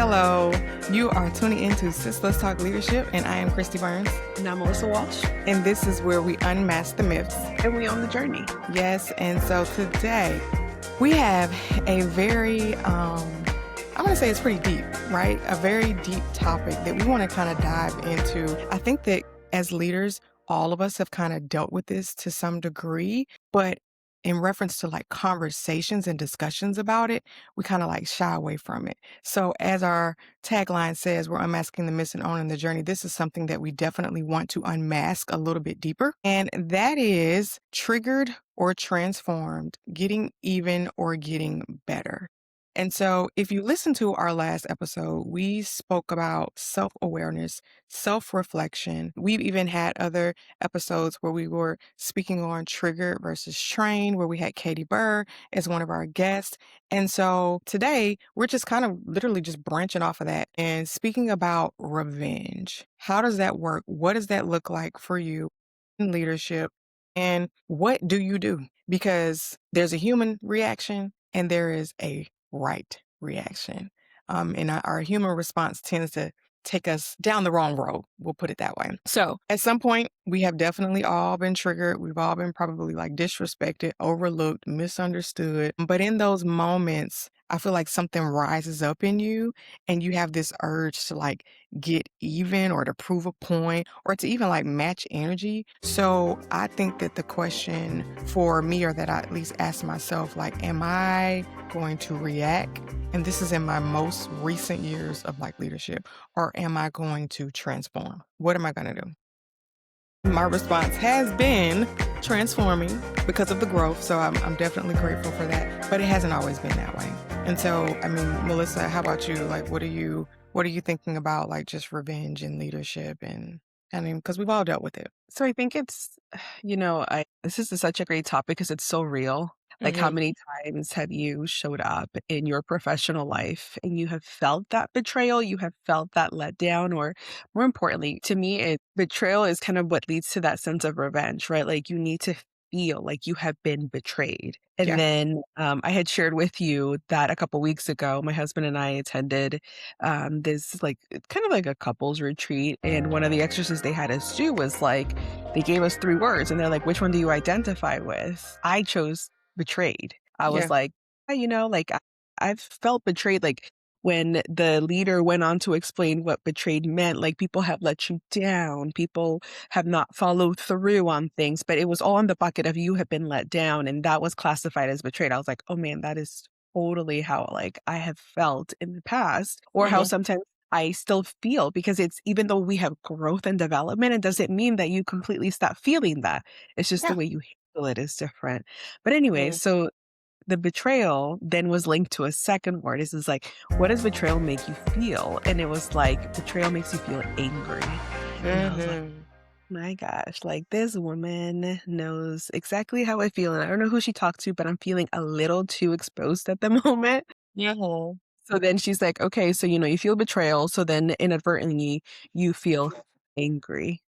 Hello, you are tuning into Sis Let's Talk Leadership, and I am Kristi Burns. And I'm Meliza Walsh. And this is where we unmask the myths. And we own the journey. Yes, and so today we have a very, I want to say it's pretty deep, right? A very deep topic that we want to kind of dive into. I think that as leaders, all of us have kind of dealt with this to some degree, but in reference to like conversations and discussions about it, we kind of like shy away from it. So as our tagline says, we're unmasking the myths and owning the journey. This is something that we definitely want to unmask a little bit deeper. And that is triggered or transformed, getting even or getting better. And so if you listen to our last episode, we spoke about self-awareness, self-reflection. We've even had other episodes where we were speaking on trigger versus train, where we had Katie Burr as one of our guests. And so today we're just kind of literally just branching off of that and speaking about revenge. How does that work? What does that look like for you in leadership? And what do you do? Because there's a human reaction and there is a right reaction. And our human response tends to take us down the wrong road. We'll put it that way. So at some point, we have definitely all been triggered. We've all been probably like disrespected, overlooked, misunderstood. But in those moments, I feel like something rises up in you and you have this urge to like get even or to prove a point or to even like match energy. So I think that the question for me, or that I at least ask myself, like, am I going to react? And this is in my most recent years of like leadership, or am I going to transform? What am I going to do? My response has been transforming because of the growth. So I'm definitely grateful for that, but it hasn't always been that way. And so, I mean, Meliza, how about you? Like, what are you thinking about, like just revenge and leadership? And I mean, because we've all dealt with it. So I think it's, this is such a great topic because it's so real. Like, how many times have you showed up in your professional life and you have felt that betrayal, you have felt that letdown, or more importantly, to me, betrayal is kind of what leads to that sense of revenge, right? Like, you need to feel like you have been betrayed. And Yeah. then I had shared with you that a couple weeks ago, my husband and I attended this like kind of like a couples retreat. And one of the exercises they had us do was like, they gave us 3 words and they're like, which one do you identify with? I chose betrayed. I Yeah. was like, I've felt betrayed. Like when the leader went on to explain what betrayed meant, like people have let you down, people have not followed through on things, but it was all in the bucket of you have been let down, and that was classified as betrayed. I was like, oh man, that is totally how like I have felt in the past, or how sometimes I still feel, because it's, even though we have growth and development, it doesn't mean that you completely stop feeling that. It's just the way you handle it is different. But anyway, so the betrayal then was linked to a second word. This is like, what does betrayal make you feel? And it was like, betrayal makes you feel angry. And I was like, my gosh, like this woman knows exactly how I feel. And I don't know who she talked to, but I'm feeling a little too exposed at the moment. Yeah. So then she's like, okay, so, you feel betrayal. So then inadvertently you feel angry.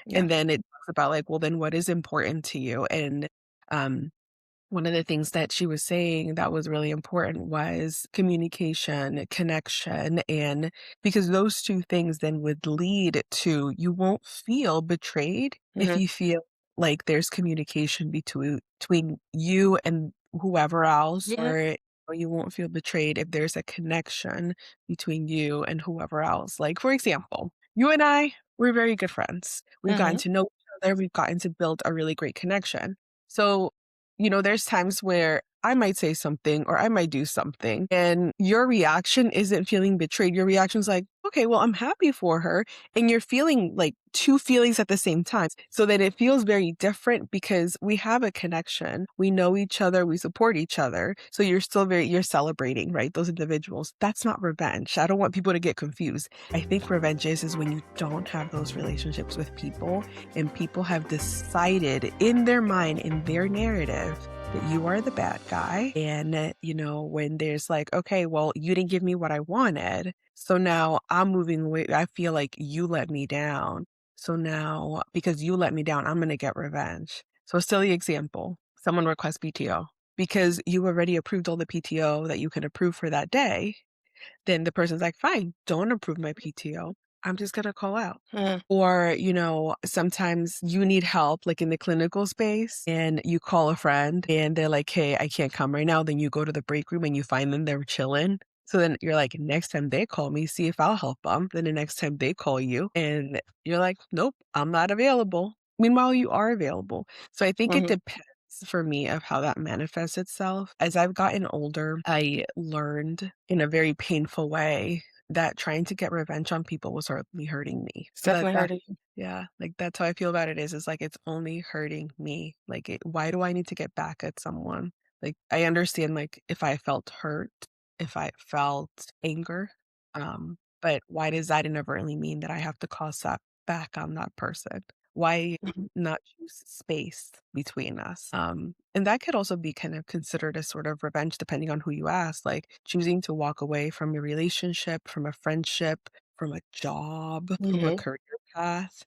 Yeah. And then it talks about like, well, then what is important to you? And one of the things that she was saying that was really important was communication, connection, and because those 2 things then would lead to, you won't feel betrayed if you feel like there's communication between you and whoever else, or you won't feel betrayed if there's a connection between you and whoever else. Like, for example, you and I, we're very good friends. We've gotten to know each other. We've gotten to build a really great connection. So there's times where I might say something or I might do something and your reaction isn't feeling betrayed. Your reaction's like, okay, well, I'm happy for her. And you're feeling like 2 feelings at the same time. So that it feels very different because we have a connection. We know each other. We support each other. So you're still you're celebrating, right? Those individuals. That's not revenge. I don't want people to get confused. I think revenge is when you don't have those relationships with people and people have decided in their mind, in their narrative, that you are the bad guy. And, when there's like, okay, well, you didn't give me what I wanted. So now I'm moving away. I feel like you let me down. So now, because you let me down, I'm going to get revenge. So silly example, someone requests PTO because you already approved all the PTO that you can approve for that day. then the person's like, "Fine, don't approve my PTO. I'm just gonna call out." Mm, Or, sometimes you need help, like in the clinical space, and you call a friend and they're like, "Hey, I can't come right now." Then you go to the break room and you find them there chilling. So then you're like, next time they call me, see if I'll help them. Then the next time they call you and you're like, nope, I'm not available. Meanwhile, you are available. So I think it mhm, depends for me of how that manifests itself. As I've gotten older, I learned in a very painful way that trying to get revenge on people was only hurting me. it's So definitely hurting you. yeah, like, that's how I feel about it is like, it's only hurting me. Like, why do I need to get back at someone? Like, I understand, like, if I felt hurt, if I felt anger, but why does that inadvertently mean that I have to cause that back on that person? Why Mhm, not choose space between us? And that could also be kind of considered a sort of revenge depending on who you ask, like choosing to walk away from a relationship, from a friendship, from a job, from a mhm, career path.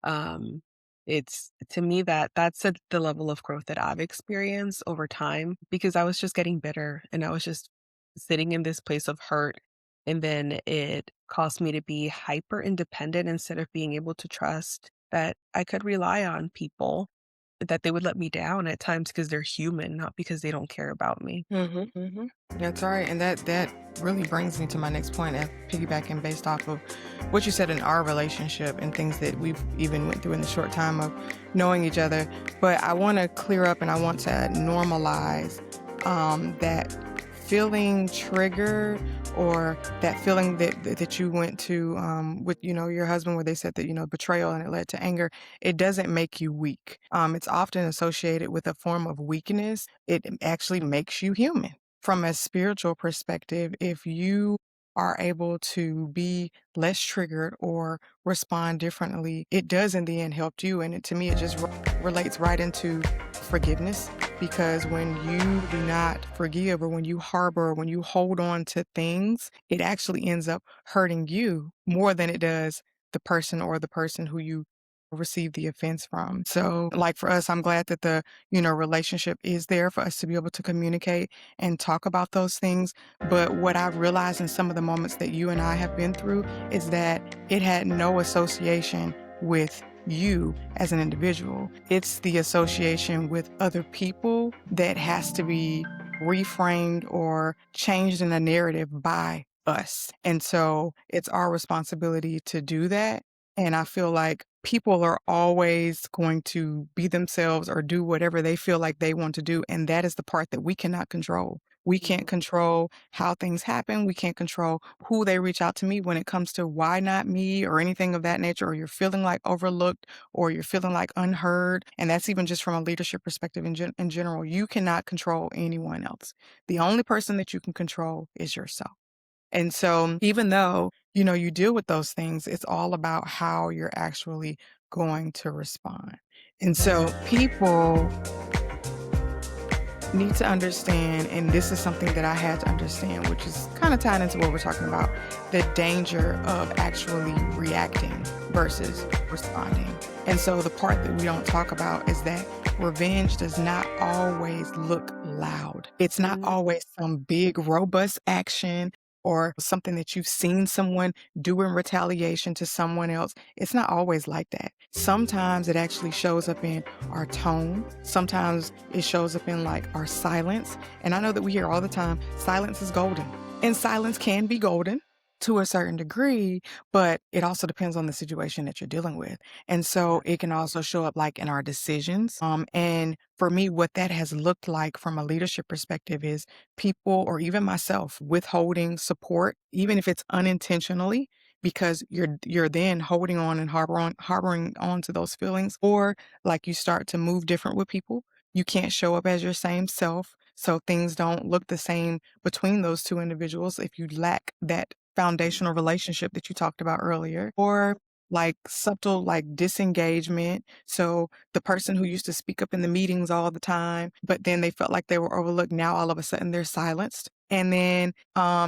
Um, it's to me that's the level of growth that I've experienced over time because I was just getting bitter and I was just sitting in this place of hurt. And then it caused me to be hyper independent instead of being able to trust that I could rely on people, that they would let me down at times because they're human, not because they don't care about me. mhm, mhm. That's right, and that really brings me to my next point, piggybacking based off of what you said in our relationship and things that we've even went through in the short time of knowing each other. But I want to clear up and I want to normalize that feeling triggered or that feeling that you went to with your husband where they said that betrayal and it led to anger. It doesn't make you weak. It's often associated with a form of weakness. It actually makes you human. From a spiritual perspective, if you are able to be less triggered or respond differently, it does in the end help you. And to me, it just relates right into forgiveness, because when you do not forgive or when you harbor or when you hold on to things, it actually ends up hurting you more than it does the person who you receive the offense from. So like for us, I'm glad that the relationship is there for us to be able to communicate and talk about those things. But what I've realized in some of the moments that you and I have been through is that it had no association with you as an individual. It's the association with other people that has to be reframed or changed in a narrative by us. And so it's our responsibility to do that. And I feel like people are always going to be themselves or do whatever they feel like they want to do. And that is the part that we cannot control. We can't Mhm. control how things happen. We can't control who they reach out to me when it comes to why not me or anything of that nature, or you're feeling like overlooked or you're feeling like unheard. And that's even just from a leadership perspective in general. You cannot control anyone else. The only person that you can control is yourself. And so even though, you deal with those things, it's all about how you're actually going to respond. And so people need to understand, and this is something that I had to understand, which is kind of tied into what we're talking about, the danger of actually reacting versus responding. And so the part that we don't talk about is that revenge does not always look loud. It's not Mm, always some big, robust action or something that you've seen someone do in retaliation to someone else. It's not always like that. Sometimes it actually shows up in our tone. Sometimes it shows up in like our silence. And I know that we hear all the time, silence is golden. And silence can be golden to a certain degree, but it also depends on the situation that you're dealing with. And yeah. so it can also show up like in our decisions. And for me, what that has looked like from a leadership perspective is people, or even myself, withholding support, even if it's unintentionally, because you're then holding on and harboring on to those feelings, or like you start to move different with people. You can't show up as your same self. So things don't look the same between those two individuals if you lack that foundational relationship that you talked about earlier, or like subtle like disengagement. So the person who used to speak up in the meetings all the time, but then they felt like they were overlooked, now all of a sudden they're silenced. And then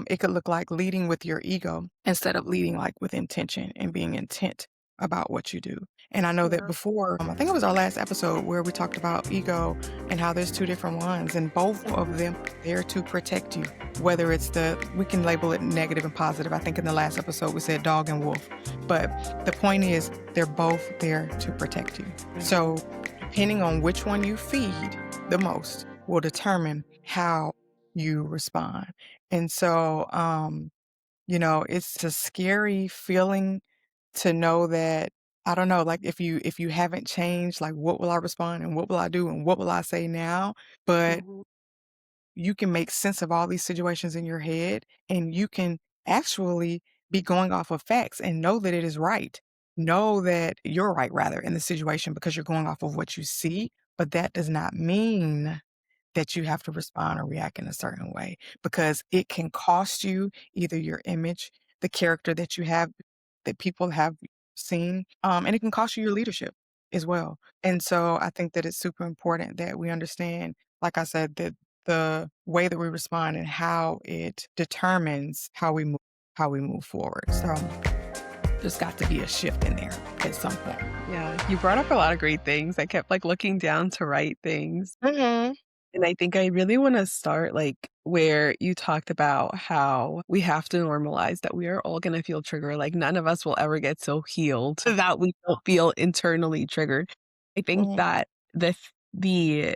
it could look like leading with your ego instead of leading like with intention and being intent about what you do. And I know that Yeah. before, I think it was our last episode where we talked about ego and how there's two different ones, and both of them are there to protect you. Whether it's we can label it negative and positive. I think in the last episode we said dog and wolf. But the point is, they're both there to protect you. So depending on which one you feed the most will determine how you respond. And so, it's a scary feeling to know that, I don't know, like if you haven't changed, like what will I respond and what will I do and what will I say now? But Mhm. you can make sense of all these situations in your head, and you can actually be going off of facts and know that it is right. Know that you're right, rather, in the situation because you're going off of what you see, but that does not mean that you have to respond or react in a certain way, because it can cost you either your image, the character that you have, that people have seen, and it can cost you your leadership as well. And so I think that it's super important that we understand, like I said, that the way that we respond and how it determines how we move forward. So there's got to be a shift in there at some point. Yeah, you brought up a lot of great things. I kept like looking down to write things. Mhm. And I think I really want to start like where you talked about how we have to normalize that we are all going to feel triggered. Like none of us will ever get so healed that we don't feel internally triggered. I think Mhm. that the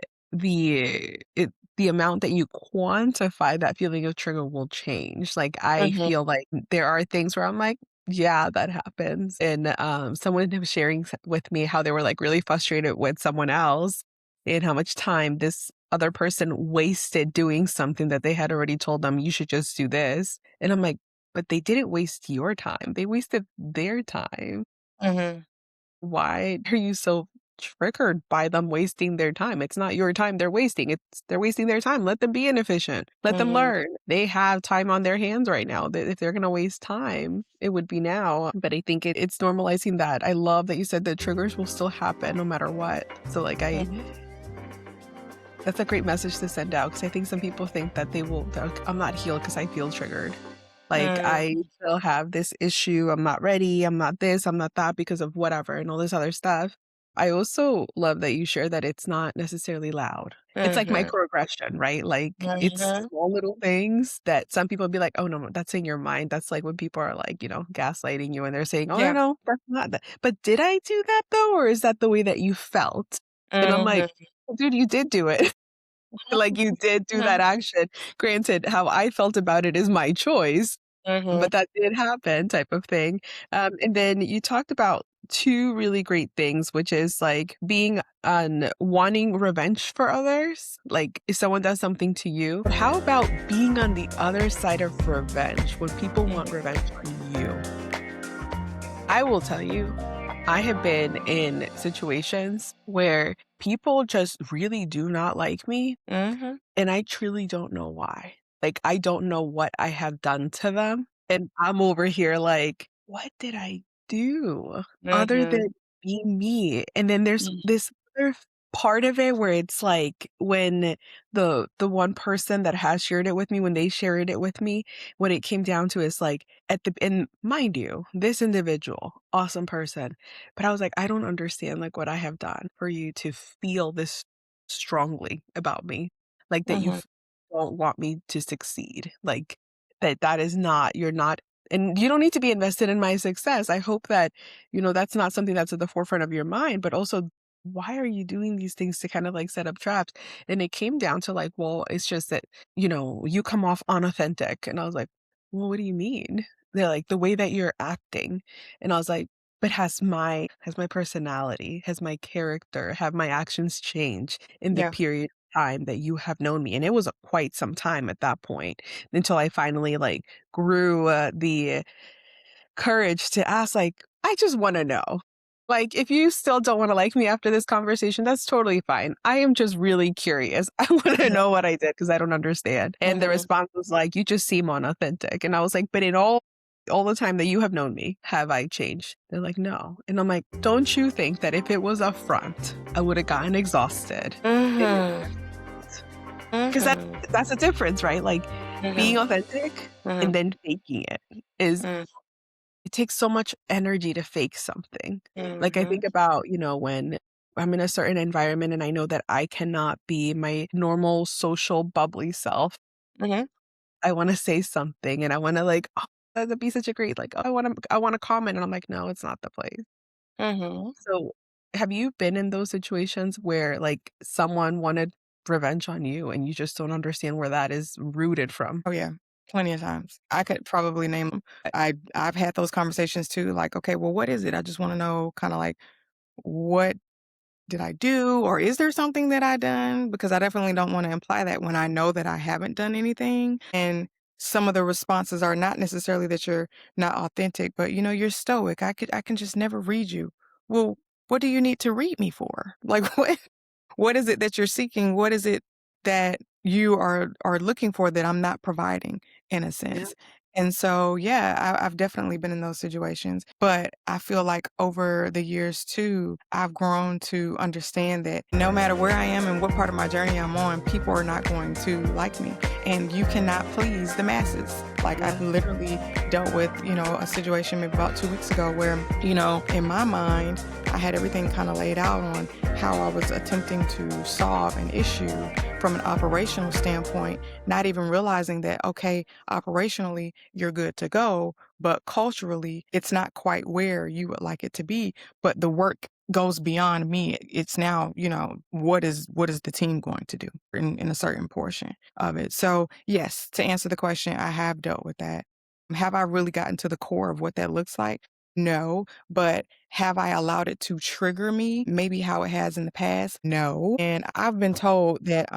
the amount that you quantify that feeling of trigger will change. Like I Mhm. feel like there are things where I'm like, yeah, that happens. And someone was sharing with me how they were like really frustrated with someone else and how much time this other person wasted doing something that they had already told them, you should just do this. And I'm like, but they didn't waste your time. They wasted their time. Mhm. Why are you so triggered by them wasting their time? It's not your time they're wasting. They're wasting their time. Let them be inefficient. Let them Mhm. learn. They have time on their hands right now. If they're going to waste time, it would be now. But I think it's normalizing that. I love that you said that triggers will still happen no matter what. So like Mhm. that's a great message to send out because I think some people think that I'm not healed because I feel triggered. Like I Mhm. still have this issue. I'm not ready. I'm not this. I'm not that because of whatever and all this other stuff. I also love that you share that it's not necessarily loud. It's like Mhm. microaggression, right? Like it's Mhm. small little things that some people be like, oh, no, that's in your mind. That's like when people are like, gaslighting you and they're saying, oh, no, Yeah. no, that's not that. But did I do that though? Or is that the way that you felt? And I'm like, Mhm. dude, you did do it. Like, you did do that Mhm. action. Granted, how I felt about it is my choice, Mhm. but that did happen type of thing. And then you talked about 2 really great things, which is, like, being on wanting revenge for others, like, if someone does something to you. But how about being on the other side of revenge when people want revenge on you? I will tell you, I have been in situations where people just really do not like me Mhm. and I truly don't know why. Like, I don't know what I have done to them, and I'm over here like, "What did I do other Mhm. than be me?" And then there's Mhm. this other part of it where it's like when the one person that has shared it with me, when they shared it with me, when it came down to is like at the and mind you, this individual, awesome person, but I was like, "I don't understand, like, what I have done for you to feel this strongly about me." Like, that Mhm. don't want me to succeed, like, that is not you're not and you don't need to be invested in my success. I hope that, that's not something that's at the forefront of your mind, but also, why are you doing these things to kind of, like, set up traps? And it came down to, like, well, it's just that, you come off unauthentic, and I was like, "Well, what do you mean?" They're like, "The way that you're acting." And I was like, "But has my personality, has my character, have my actions changed in the Yeah. period time that you have known me?" And it was quite some time at that point until I finally like grew the courage to ask, like, I just want to know. Like, if you still don't want to like me after this conversation, that's totally fine. I am just really curious. I want to know what I did because I don't understand. And the Mhm. response was like, you just seem unauthentic. And I was like, but in all the time that you have known me, have I changed? They're like, no. And I'm like, don't you think that if it was up front, I would have gotten exhausted? Mhm. 'Cause Mhm. that's a difference, right? Like, being Mhm. authentic and Mhm. then faking it is Mhm. it takes so much energy to fake something. Like, I Mhm. think about, when I'm in a certain environment and I know that I cannot be my normal social bubbly self. Mhm. I wanna say something and I wanna like, "Oh, that'd be such a great," like, "Oh, I wanna comment," and I'm like, "No, it's not the place." Mhm. So, have you been in those situations where, like, someone wanted revenge on you and you just don't understand where that is rooted from? Oh, yeah. Plenty of times. I could probably name 'em. I've had those conversations too, like, "Okay, well, what is it? I just wanna know kinda like, what did I do, or is there something that I done?" Because I definitely don't wanna imply that when I know that I haven't done anything, and some of the responses are not necessarily that you're not authentic, but, "You're stoic. I can just never read you." Well, what do you need to read me for? Like, what is it that you're seeking? What is it that you are looking for that I'm not providing, in a Yeah. sense? And so, yeah, I've definitely been in those situations, but I feel like over the years too, I've grown to understand that no matter where I am and what part of my journey I'm on, people are not going to like me, and you cannot please the masses. Like, I Yeah. literally dealt with, a situation maybe about 2 weeks ago where, in my mind, I had everything kinda laid out on how I was attempting to solve an issue from an operational standpoint, not even realizing that, okay, operationally, you're good to go, but culturally, it's not quite where you would like it to be. But the work goes beyond me. It's now, what is the team going to do in a certain portion of it? So, yes, to answer the question, I have dealt with that. Have I really gotten to the core of what that looks like? No, but have I allowed it to trigger me, maybe how it has in the past? No. And I've been told that,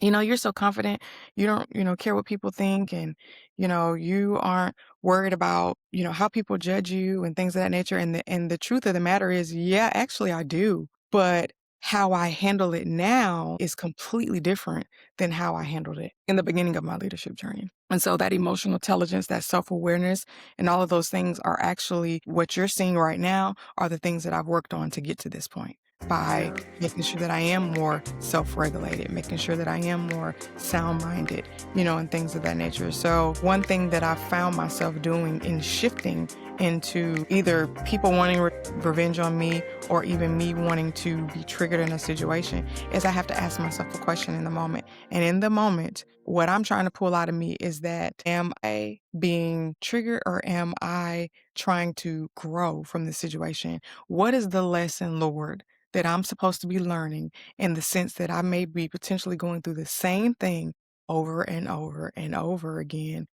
"You're so confident, you don't, care what people think, and, you aren't worried about, how people judge you and things of that nature." And the truth of the matter is, yeah, actually I do. But how I handle it now is completely different than how I handled it in the beginning of my leadership journey. And so that emotional intelligence, that self-awareness, and all of those things are actually what you're seeing right now are the things that I've worked on to get to this point by Yeah. making sure that I am more self-regulated, making sure that I am more sound-minded, and things of that nature. So one thing that I've found myself doing in shifting into either people wanting revenge on me or even me wanting to be triggered in a situation is I have to ask myself a question in the moment. And in the moment, what I'm trying to pull out of me is that, am I being triggered or am I trying to grow from the situation? What is the lesson, Lord, that I'm supposed to be learning, in the sense that I may be potentially going through the same thing over and over and over again,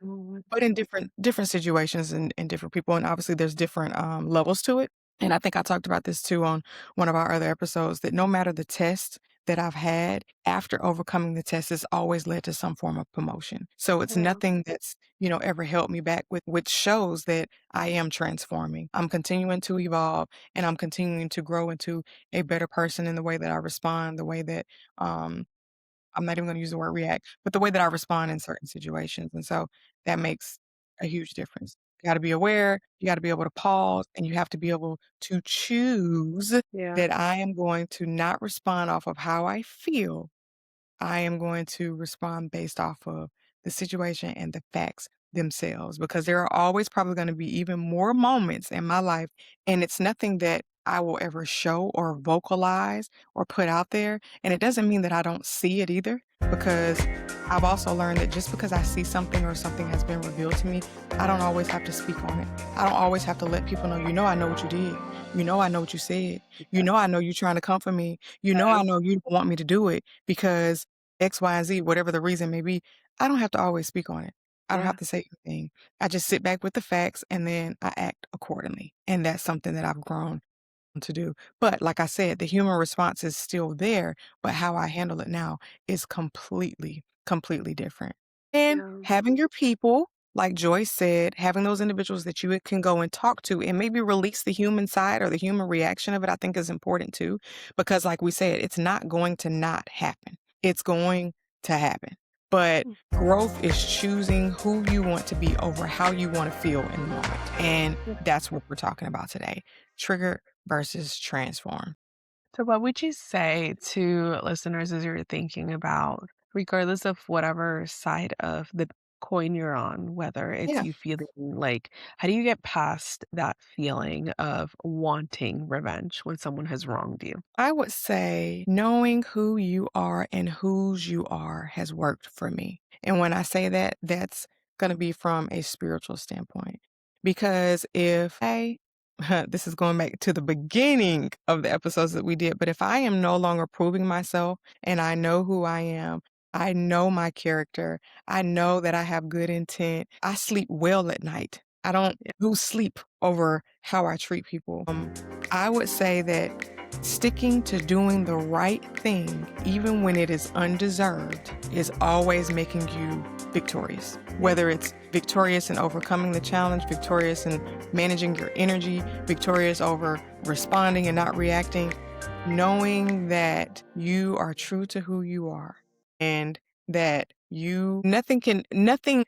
Mm. but in different situations and different people, and obviously there's different, levels to it, and I think I talked about this too on one of our other episodes, that no matter the test that I've had, after overcoming the test, it's always led to some form of promotion. So it's Yeah. nothing that's, ever held me back, with which shows that I am transforming. I'm continuing to evolve, and I'm continuing to grow into a better person in the way that I respond, the way that, um I'm not even gonna use the word react, but the way that I respond in certain situations, and so that makes a huge difference. You gotta be aware, you gotta be able to pause, and you have to be able to choose Yeah. that I am going to not respond off of how I feel. I am going to respond based off of the situation and the facts themselves, because there are always probably going to be even more moments in my life, and it's nothing that I will ever show or vocalize or put out there. And it doesn't mean that I don't see it either, because I've also learned that just because I see something or something has been revealed to me, I don't always have to speak on it. I don't always have to let people know, I know what you did. I know what you said. I know you're trying to comfort me. I Right. know you don't want me to do it because X, Y, and Z, whatever the reason may be. I don't have to always speak on it. I don't Yeah. have to say anything. I just sit back with the facts and then I act accordingly. And that's something that I've grown to do. But like I said, the human response is still there, but how I handle it now is completely, completely different. And Yeah. having your people, like Joyce said, having those individuals that you can go and talk to and maybe release the human side or the human reaction of it, I think is important too. Because like we said, it's not going to not happen. It's going to happen. But Mm. growth is choosing who you want to be over how you want to feel in the moment. And Yeah. that's what we're talking about today. Trigger versus transform. So what would you say to listeners as you're thinking about, regardless of whatever side of the coin you're on, whether it's Yeah. you feeling like, how do you get past that feeling of wanting revenge when someone has wronged you? I would say knowing who you are and whose you are has worked for me. And when I say that, that's going to be from a spiritual standpoint. Because if I, this is going back to the beginning of the episodes that we did, but if I am no longer proving myself and I know who I am, I know my character, I know that I have good intent, I sleep well at night. I don't lose sleep over how I treat people. I would say that sticking to doing the right thing, even when it is undeserved, is always making you victorious. Whether it's victorious in overcoming the challenge, victorious in managing your energy, victorious over responding and not reacting, knowing that you are true to who you are and that nothing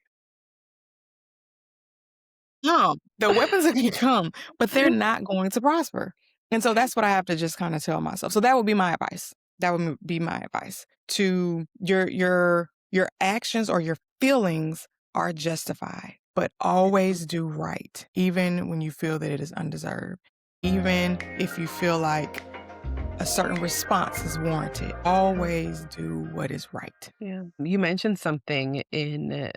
come. The weapons are going to come, but they're not going to prosper. And so that's what I have to just kind of tell myself. So that would be my advice. That would be my advice to your actions or your feelings are justified, but always do right, even when you feel that it is undeserved. Even if you feel like a certain response is warranted, always do what is right. Yeah. You mentioned something in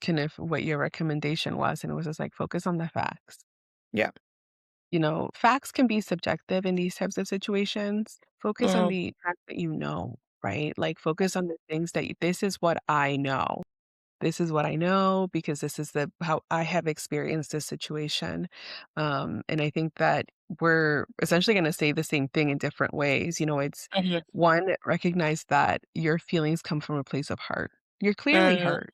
kind of what your recommendation was, and it was just like focus on the facts. Yeah. Facts can be subjective in these types of situations. Focus on Mm, the fact that you know, right? Like focus on the things that this is what I know. This is what I know because this is the how I have experienced this situation. And I think that we're essentially going to say the same thing in different ways. It's mhm, one, recognize that your feelings come from a place of hurt. You're clearly mm, hurt.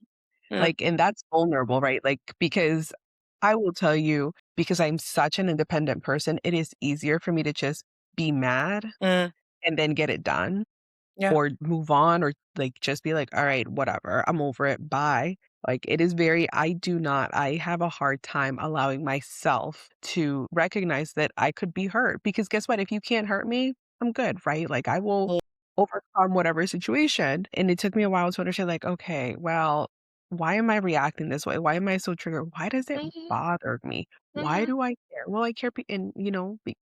mm, Like, and that's vulnerable, right? Like, because I will tell you, because I'm such an independent person, it is easier for me to just be mad mm. and then get it done Yeah. or move on or like just be like, all right, whatever, I'm over it. Bye. Like, it is very, I have a hard time allowing myself to recognize that I could be hurt because guess what? If you can't hurt me, I'm good, right? Like, I will Mm, overcome whatever situation. And it took me a while to understand, like, okay, well, why am I reacting this way? Why am I so triggered? Why does it mhm, bother me? Why mhm. do I care? Well, I care, and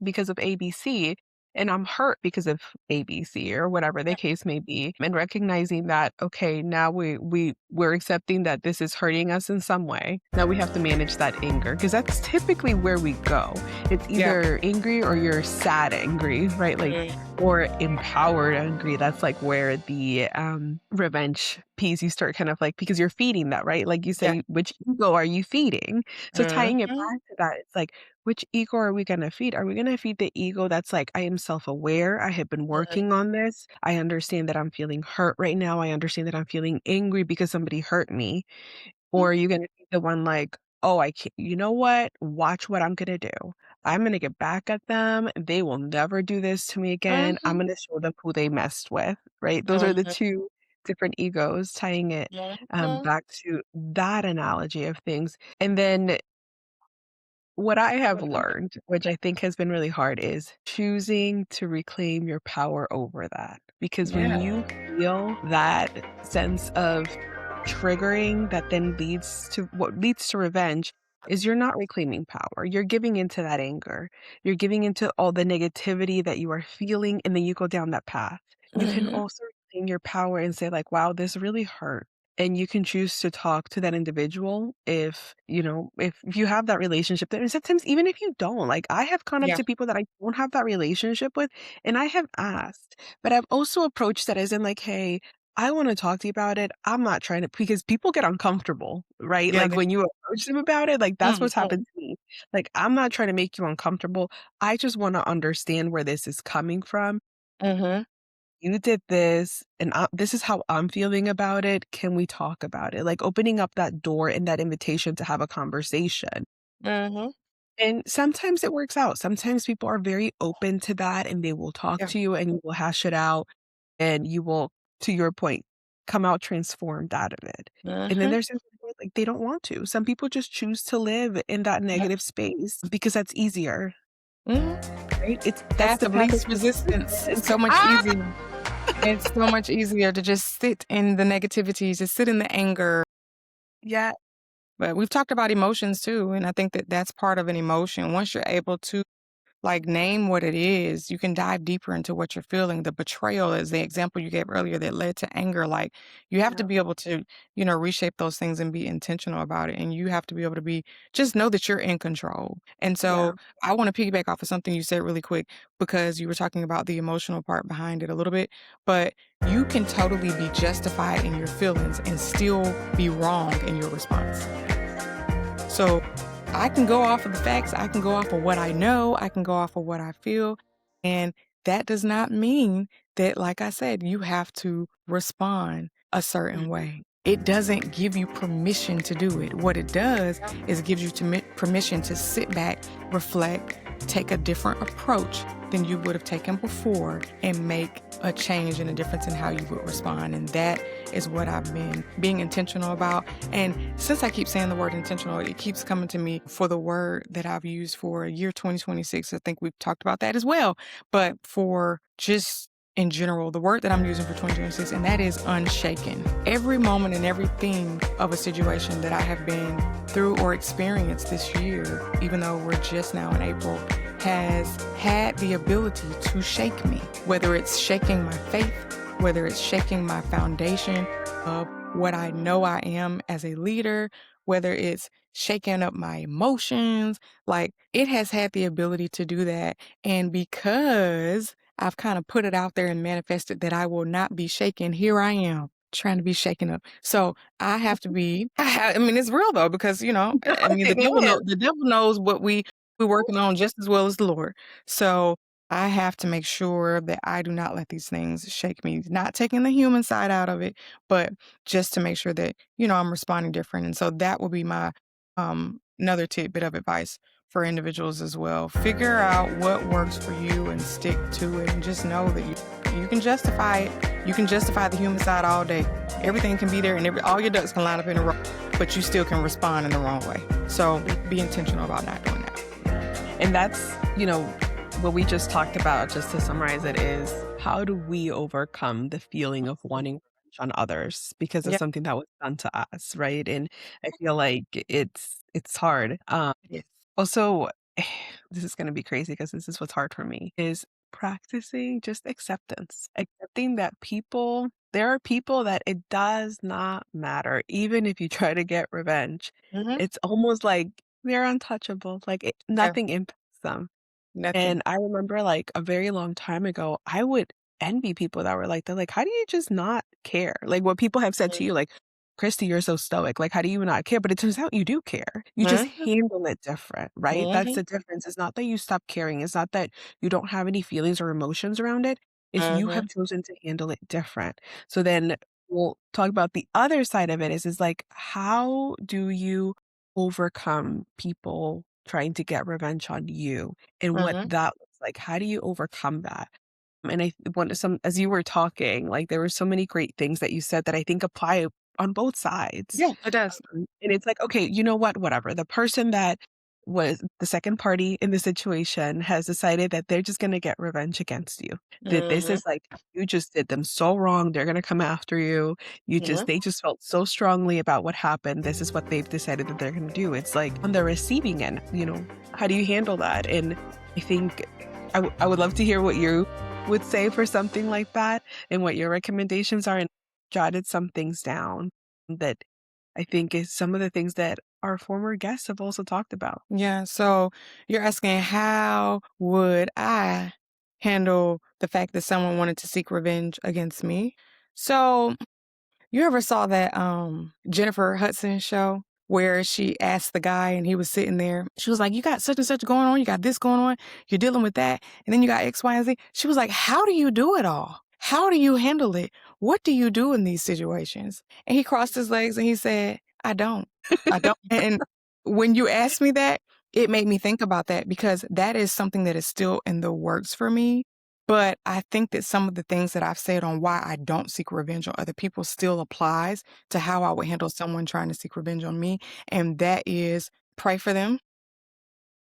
because of ABC, and I'm hurt because of ABC or whatever the case may be. And recognizing that, okay, now we're accepting that this is hurting us in some way. Now we have to manage that anger because that's typically where we go. It's Yeah. either angry or you're sad angry, right? Like Mm, or empowered angry. That's like where the revenge piece you start kind of like because you're feeding that, right? Like you yeah. say, which ego are you feeding? So tying it Mhm, back to that, it's like which ego are we gonna feed? Are we gonna feed the ego that's like, I am self-aware, I have been mhm, working on this, I understand that I'm feeling hurt right now, I understand that I'm feeling angry because somebody hurt me? Or are mhm, you gonna be the one like, "Oh, I can't you know what? Watch what I'm gonna do. I'm gonna get back at them. They will never do this to me again. I'm mhm, gonna show them who they messed with," right? Those are the mhm, 2 different egos, tying it, mhm. back to that analogy of things. And then what I have learned, which I think has been really hard, is choosing to reclaim your power over that. Because when Yeah. you feel that sense of triggering that then leads to what leads to revenge is you're not reclaiming power. You're giving into that anger. You're giving into all the negativity that you are feeling, and then you go down that path. You can Mhm. also reclaim your power and say, like, wow, this really hurt. And you can choose to talk to that individual if you have that relationship there. And sometimes even if you don't, like I have gone up Yeah. to people that I don't have that relationship with and I have asked, but I've also approached that as in like, hey, I want to talk to you about it. I'm not trying to because people get uncomfortable, right? Yeah, Like they when you approach them about it, like that's what's mhm, happened to me. Like I'm not trying to make you uncomfortable. I just want to understand where this is coming from. mhm, You did this, and this is how I'm feeling about it. Can we talk about it? Like opening up that door and that invitation to have a conversation. mhm. And sometimes it works out. Sometimes people are very open to that and they will talk Yeah. to you and you will hash it out and you will, to your point, come out transformed out of it. And then Mhm, there's some people like they don't want to. Some people just choose to live in that yeah. negative space because that's easier, Mhm. right? That's Path the of path of least resistance. It's resistance. so much Ah! easier. It's so much easier to just sit in the negativity, just sit in the anger. Yeah. But we've talked about emotions too, and I think that that's part of an emotion. Once you're able to like, name what it is, you can dive deeper into what you're feeling. The betrayal is the example you gave earlier that led to anger. Like, you have to Yeah. be able to, reshape those things and be intentional about it. And you have to be able to just know that you're in control. And Yeah. so I want to piggyback off of something you said really quick because you were talking about the emotional part behind it a little bit. But you can totally be justified in your feelings and still be wrong in your response. So I can go off of the facts, I can go off of what I know, I can go off of what I feel. And that does not mean that, like I said, you have to respond a certain Mhm. way. It doesn't give you permission to do it. What it does is it gives you permission to sit back, reflect, take a different approach than you would have taken before, and make a change and a difference in how you would respond. And that is what I've been being intentional about. And since I keep saying the word intentional, it keeps coming to me for the word that I've used for year 2026. I think we've talked about that as well. But for just in general, the word that I'm using for 2026, and that is unshaken. Every moment and everything of a situation that I have been through or experienced this year, even though we're just now in April, has had the ability to shake me, whether it's shaking my faith, whether it's shaking my foundation of what I know I am as a leader, whether it's shaking up my emotions, like it has had the ability to do that. And because I've kind of put it out there and manifested that I will not be shaken, here I am trying to be shaken up. So I have to be, I mean, it's real though, because, I mean, It is. the devil knows what we're working on just as well as the Lord. So I have to make sure that I do not let these things shake me, not taking the human side out of it, but just to make sure that, I'm responding different. And so that will be my another tidbit of advice for individuals as well. Figure out what works for you and stick to it, and just know that you can justify it. You can justify the human side all day. Everything can be there and all your ducks can line up in a row, but you still can respond in the wrong way. So be intentional about not doing that. And that's, what we just talked about, just to summarize it, is how do we overcome the feeling of wanting revenge on others because of Yeah, something that was done to us, right? And I feel like it's hard. it is. Also, this is gonna be crazy because this is what's hard for me, is practicing just acceptance. Accepting that there are people that it does not matter, even if you try to get revenge. Mhm. It's almost like they're untouchable, like, Yeah, nothing impacts them. nothing. And I remember, like, a very long time ago, I would envy people that were like that, like, "How do you just not care?" Like, what people have said to you, like, "Christy, you're so stoic, like, how do you not care?" But it turns out you do care. You just Mhm, handle it different, right? That's mhm, the difference. It's not that you stop caring, it's not that you don't have any feelings or emotions around it, it's you mhm, have chosen to handle it different. So then we'll talk about the other side of it is, like, how do you overcome people trying to get revenge on you? And what mhm. that looks like. How do you overcome that? And I want some as you were talking, like, there were so many great things that you said that I think apply on both sides. Yeah, it does. And it's like, okay, you know what? Whatever. The person that was the second party in the situation has decided that they're just gonna get revenge against you. That this Mhm, is like, you just did them so wrong, they're gonna come after you. mhm. They just felt so strongly about what happened. This is what they've decided that they're gonna do. It's like on the receiving end, how do you handle that? And I think I would love to hear what you would say for something like that and what your recommendations are, and jotted some things down that I think is some of the things that our former guests have also talked about. Yeah, so you're asking how would I handle the fact that someone wanted to seek revenge against me? So you ever saw that Jennifer Hudson show where she asked the guy and he was sitting there? She was like, "You got such and such going on, you got this going on, you're dealing with that, and then you got X, Y, and Z." She was like, "How do you do it all? How do you handle it? What do you do in these situations?" And he crossed his legs and he said, "I don't. I don't." And when you asked me that, it made me think about that because that is something that is still in the works for me. But I think that some of the things that I've said on why I don't seek revenge on other people still applies to how I would handle someone trying to seek revenge on me, and that is pray for them.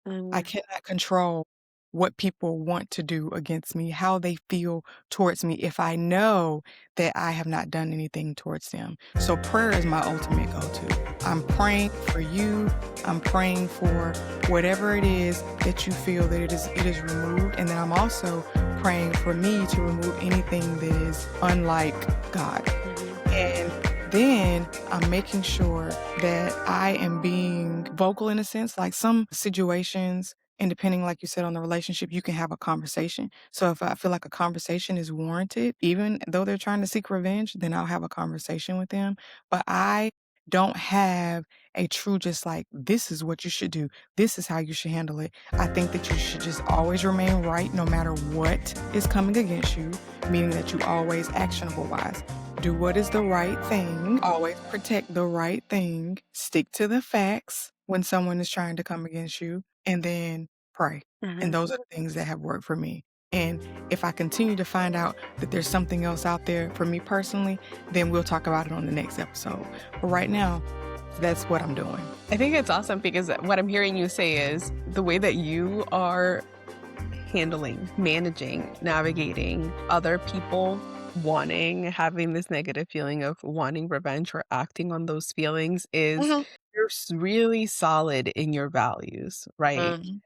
I Mm, cannot control. what people want to do against me, how they feel towards me if I know that I have not done anything towards them. So prayer is my ultimate go-to. I'm praying for you. I'm praying for whatever it is that you feel that it is removed. And then I'm also praying for me to remove anything that is unlike God. And then I'm making sure that I am being vocal in a sense, like some situations, and depending, like you said, on the relationship, you can have a conversation. So if I feel like a conversation is warranted, even though they're trying to seek revenge, then I'll have a conversation with them. But I don't have a true, just like, this is what you should do. This is how you should handle it. I think that you should just always remain right no matter what is coming against you, meaning that you always actionable wise. Do what is the right thing. Always protect the right thing. Stick to the facts when someone is trying to come against you, and then pray. And those are the things that have worked for me. And if I continue to find out that there's something else out there for me personally, then we'll talk about it on the next episode. But right now, that's what I'm doing. I think it's awesome because what I'm hearing you say is the way that you are handling, managing, navigating other people having this negative feeling of wanting revenge or acting on those feelings is Mhm. you're really solid in your values, right? Mhm.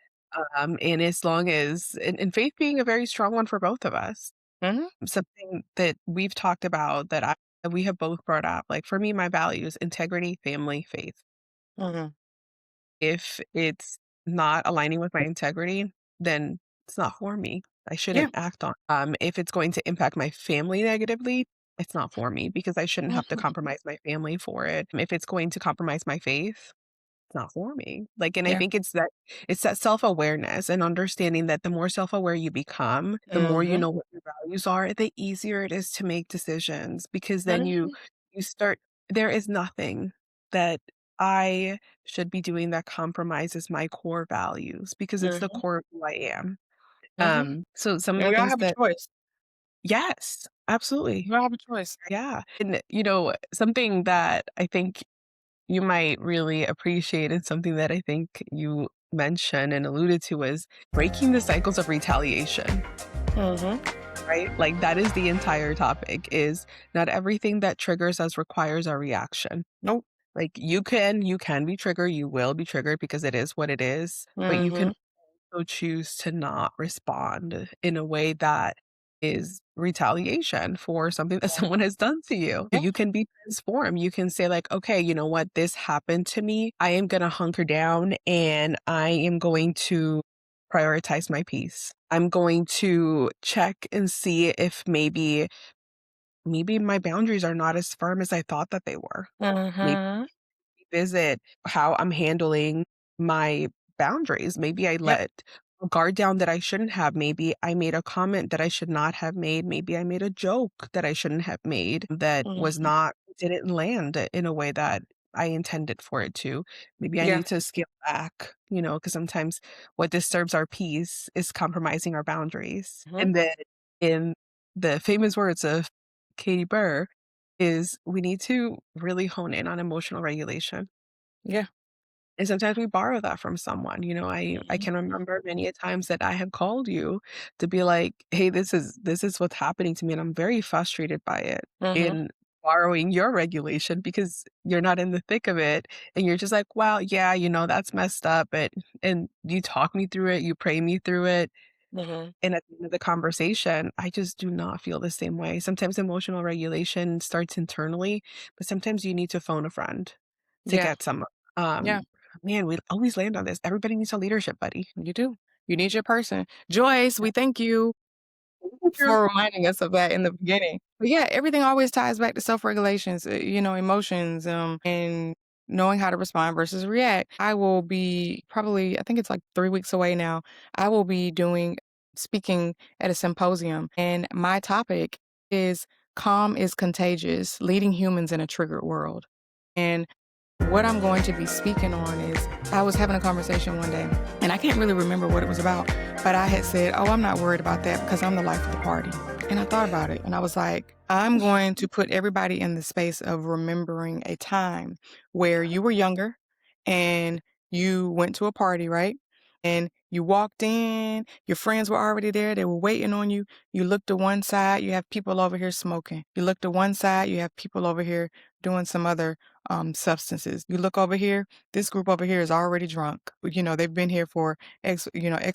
And as long as, and faith being a very strong one for both of us, Mhm. something that we've talked about that we have both brought up, like for me, my values, integrity, family, faith. Mhm. If it's not aligning with my integrity, then it's not for me. I Yeah. shouldn't act on. If it's going to impact my family negatively, it's not for me because I shouldn't have to Mhm. compromise my family for it. If it's going to compromise my faith, it's not for me. Like, and I Yeah. think it's that self-awareness and understanding that the more self-aware you become, the more you Mhm. know what your values are, the easier it is to make decisions because then you Mhm. you start there is nothing that I should be doing that compromises my core values because it's the Mhm. core of who I am. Mhm. So some of And the we all things have a that choice. yes, absolutely. We all have a choice. Yeah. And something that I think you might really appreciate and something that I think you mentioned and alluded to is breaking the cycles of retaliation, Mhm. right? Like that is the entire topic is not everything that triggers us requires a reaction. Nope. Like you can be triggered, you will be triggered because it is what it is, but you can Mhm. also choose to not respond in a way that is retaliation for something that someone has done to you. Yeah. You can be transformed. You can say like, okay, you know what? This happened to me. I am going to hunker down and I am going to prioritize my peace. I'm going to check and see if maybe my boundaries are not as firm as I thought that they were. Maybe Mhm. revisit how I'm handling my boundaries. Maybe I Yep. let a guard down that I shouldn't have. Maybe I made a comment that I should not have made. Maybe I made a joke that I shouldn't have made that Mhm. didn't land in a way that I intended for it to. Maybe I Yeah. need to scale back, because sometimes what disturbs our peace is compromising our boundaries. Mhm. And then in the famous words of Katie Burr, is we need to really hone in on emotional regulation. Yeah. And sometimes we borrow that from someone. I Mhm. can remember many a times that I have called you to be like, "Hey, this is what's happening to me, and I'm very frustrated by it." Mhm. In borrowing your regulation because you're not in the thick of it, and you're just like, "Well, yeah, that's messed up," and you talk me through it, you pray me through it, Mhm. and at the end of the conversation, I just do not feel the same way. Sometimes emotional regulation starts internally, but sometimes you need to phone a friend to Yeah. get some. Yeah. Um, Man, we always land on this. Everybody needs a leadership buddy. You do. You need your person. Joyce, we thank you Thank you. for reminding us of that in the beginning. But yeah, everything always ties back to self-regulations, emotions, and knowing how to respond versus react. I will be probably, I think it's like 3 weeks away now. I will be speaking at a symposium, and my topic is calm is contagious, leading humans in a triggered world. And what I'm going to be speaking on is I was having a conversation one day, and I can't really remember what it was about, but I had said, "Oh, I'm not worried about that because I'm the life of the party." And I thought about it, and I was like, I'm going to put everybody in the space of remembering a time where you were younger and you went to a party, right? and you walked in, your friends were already there, they were waiting on you. You look to one side, you have people over here smoking. You look to one side, you have people over here doing some other substances. You look over here, this group over here is already drunk. They've been here for X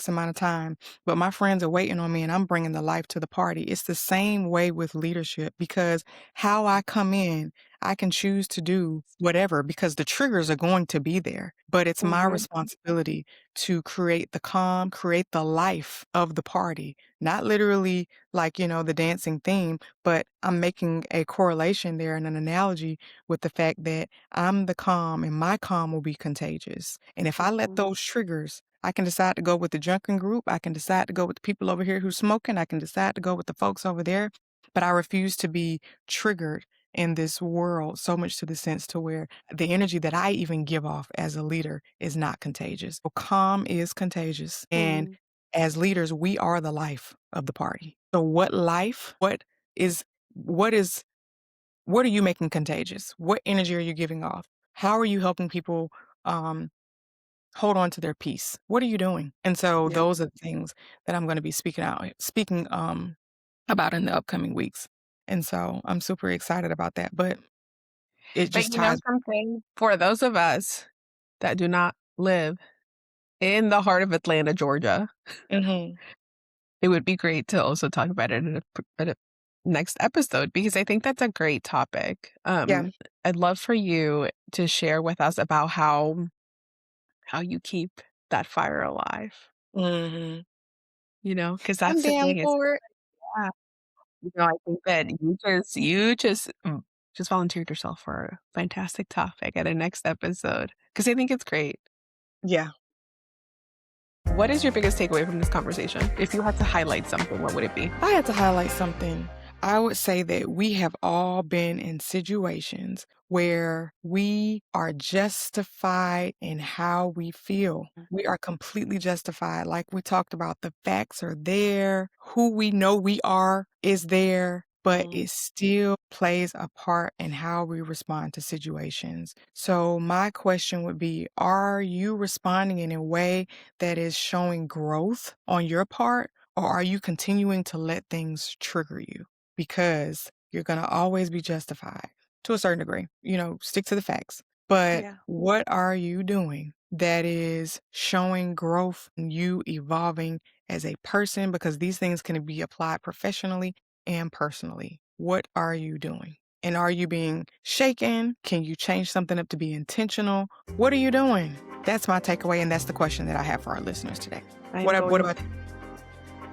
amount of time, but my friends are waiting on me and I'm bringing the life to the party. It's the same way with leadership, because how I come in, I can choose to do whatever because the triggers are going to be there, but it's my Mhm. responsibility to create the calm, create the life of the party. Not literally like, the dancing theme, but I'm making a correlation there and an analogy with the fact that I'm the calm and my calm will be contagious. And if I let Mhm. those triggers, I can decide to go with the drunken group. I can decide to go with the people over here who's smoking. I can decide to go with the folks over there. But I refuse to be triggered in this world so much to the sense to where the energy that I even give off as a leader is not contagious. So calm is contagious. And Mhm. as leaders, we are the life of the party. So is what is what are you making contagious? What energy are you giving off? How are you helping people um hold on to their peace? What are you doing? And so Yeah. those are the things that I'm going to be speaking about in the upcoming weeks. And so I'm super excited about that. But it But just you know ties. something? For those of us that do not live in the heart of Atlanta, Georgia, Mhm. it would be great to also talk about it in a next episode, because I think that's a great topic. Yeah. I'd love for you to share with us about how you keep that fire alive, Mhm. because I'm that's the down thing. It's for it. yeah, I think that you just volunteered yourself for a fantastic topic at a next episode, because I think it's great. Yeah. What is your biggest takeaway from this conversation? If you had to highlight something, what would it be? If I had to highlight something, I would say that we have all been in situations where we are justified in how we feel. We are completely justified. Like we talked about, the facts are there. Who we know we are is there, but it still plays a part in how we respond to situations. So my question would be, are you responding in a way that is showing growth on your part? Or are you continuing to let things trigger you? Because you're going to always be justified to a certain degree. Stick to the facts. But Yeah. what are you doing that is showing growth and you evolving as a person? Because these things can be applied professionally and personally. What are you doing? And are you being shaken? Can you change something up to be intentional? What are you doing? That's my takeaway. And that's the question that I have for our listeners today. I'm What going about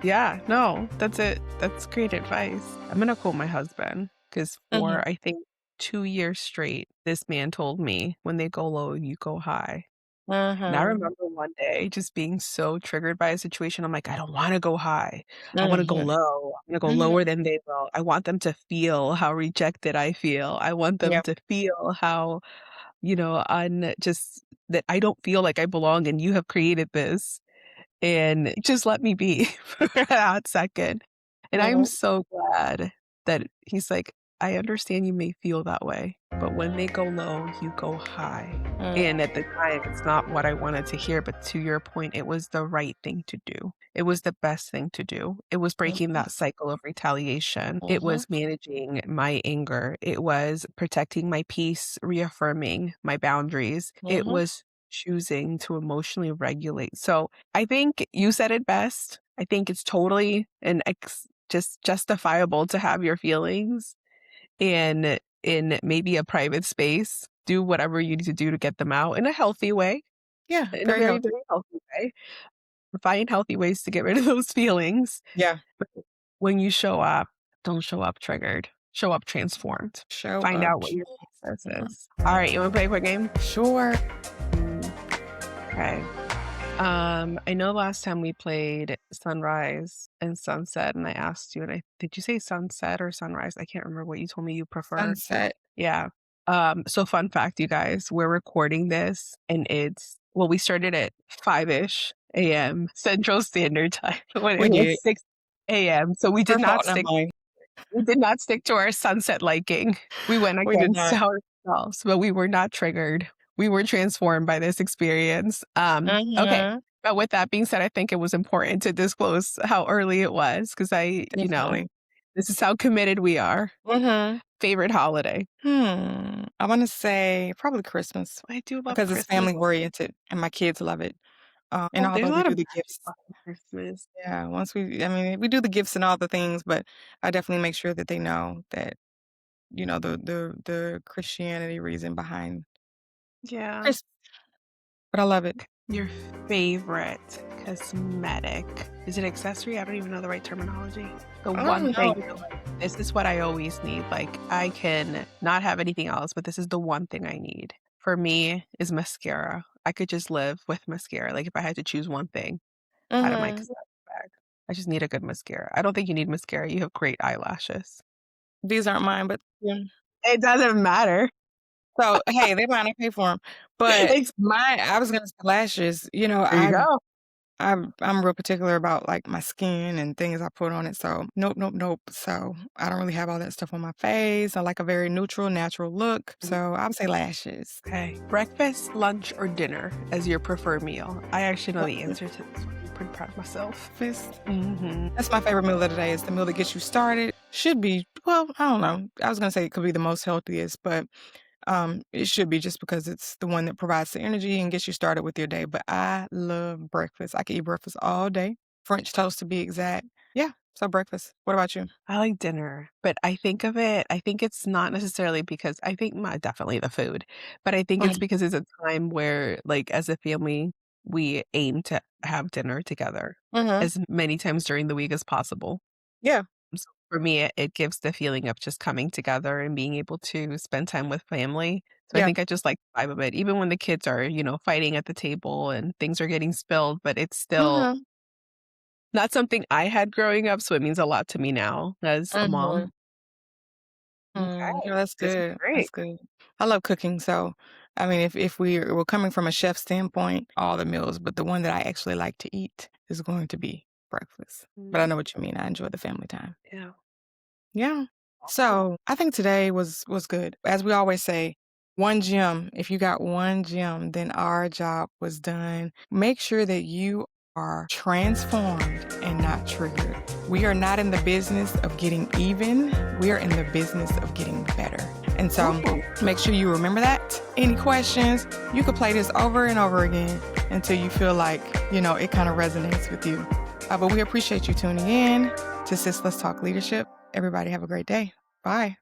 Yeah, no, that's it. That's great advice. I'm gonna quote my husband, because Mhm, for I think 2 years straight, this man told me, "When they go low, you go high." And I mhm, remember one day just being so triggered by a situation. I'm like, "I don't wanna go high. I wanna go mhm, low. I'm gonna go mhm. lower than they will. I want them to feel how rejected I feel. I want them Yep, to feel how, un just that I don't feel like I belong and you have created this." And just let me be for a hot second. And I'm mhm, so glad that he's like, "I understand you may feel that way, but when they go low, you go high." And mm, at the time, it's not what I wanted to hear, but to your point, it was the right thing to do. It was the best thing to do. It was breaking mhm, that cycle of retaliation. It mhm, was managing my anger. It was protecting my peace, reaffirming my boundaries. It mhm. was choosing to emotionally regulate. So I think you said it best. I think it's totally just justifiable to have your feelings in maybe a private space. Do whatever you need to do to get them out in a healthy way, Yeah, in a very very, healthy. very healthy way. Find healthy ways to get rid of those feelings. Yeah. But when you show up, don't show up triggered. Show up transformed. Show Find up. out what your process Mhm. is. All right, you want to play a quick game? Sure. Mm, Okay. I know last time we played sunrise and sunset, and I asked you, and did you say sunset or sunrise? I can't remember what you told me you preferred. Sunset. Yeah. So fun fact, you guys, we're recording this and we started at 5-ish AM Central Standard Time when it We was did. 6 AM. So Her fault, not mine. we did not stick to our sunset liking. We went We did against not. ourselves, but we were not triggered. We were transformed by this experience. Okay. Mhm. But with that being said, I think it was important to disclose how early it was because Definitely. this is how committed we are. Mhm. Favorite holiday? I wanna say probably Christmas I do love because it's Christmas. family oriented and my kids love it. And Oh, there's although a we lot do of the magic gifts, behind Christmas. yeah, I mean, we do the gifts and all the things, but I definitely make sure that they know that, the Christianity reason behind Yeah. Christmas, but I love it. Your favorite cosmetic. Is it accessory? I don't even know the right terminology. The I one don't thing know. you're like, this is what I always need. Like, I can not have anything else, but this is the one thing I need. For me is mascara. I could just live with mascara. Like, if I had to choose one thing out of my Mhm. cosmetic bag, I just need a good mascara. I don't think you need mascara. You have great eyelashes. These aren't mine, but yeah. It doesn't matter. So, hey, they mine, I pay for them. But Ex I was gonna say lashes, There you go. I'm real particular about, like, my skin and things I put on it, so nope, nope, nope. So, I don't really have all that stuff on my face. I like a very neutral, natural look, so I would say lashes. Okay. Breakfast, lunch, or dinner as your preferred meal? I actually know the Breakfast. answer to this one. I'm pretty proud of myself. Breakfast. Mhm. That's my favorite meal of the day. It's the meal that gets you started. Should be well, I don't know. I was gonna say it could be the most healthiest, but, it should be just because it's the one that provides the energy and gets you started with your day, but I love breakfast. I could eat breakfast all day, French toast to be exact. Yeah, so breakfast. What about you? I like dinner, but I think it's not necessarily because I think my definitely the food, but I think it's Mhm. because it's a time where, like, as a family, we aim to have dinner together Mhm. as many times during the week as possible. Yeah, So for me, it gives the feeling of just coming together and being able to spend time with family. So I yeah. think I just like the vibe of it, even when the kids are, fighting at the table and things are getting spilled, but it's still Mhm. not something I had growing up, so it means a lot to me now as a mom. Mhm. Okay, Yeah, that's this is good. great. That's good. I love cooking, so, I mean, if we're coming from a chef standpoint, all the meals, but the one that I actually like to eat is going to be breakfast. But I Mm, know what you mean. I enjoy the family time. yeah. Yeah. Awesome. So, I think today was good. As we always say, one gem. If you got one gem, then our job was done. Make sure that you are transformed and not triggered. We are not in the business of getting even. We are in the business of getting better. And so, Ooh, make sure you remember that. Any questions, you could play this over and over again until you feel like, it kind of resonates with you. But we appreciate you tuning in to Sis Let's Talk Leadership. Everybody have a great day. Bye.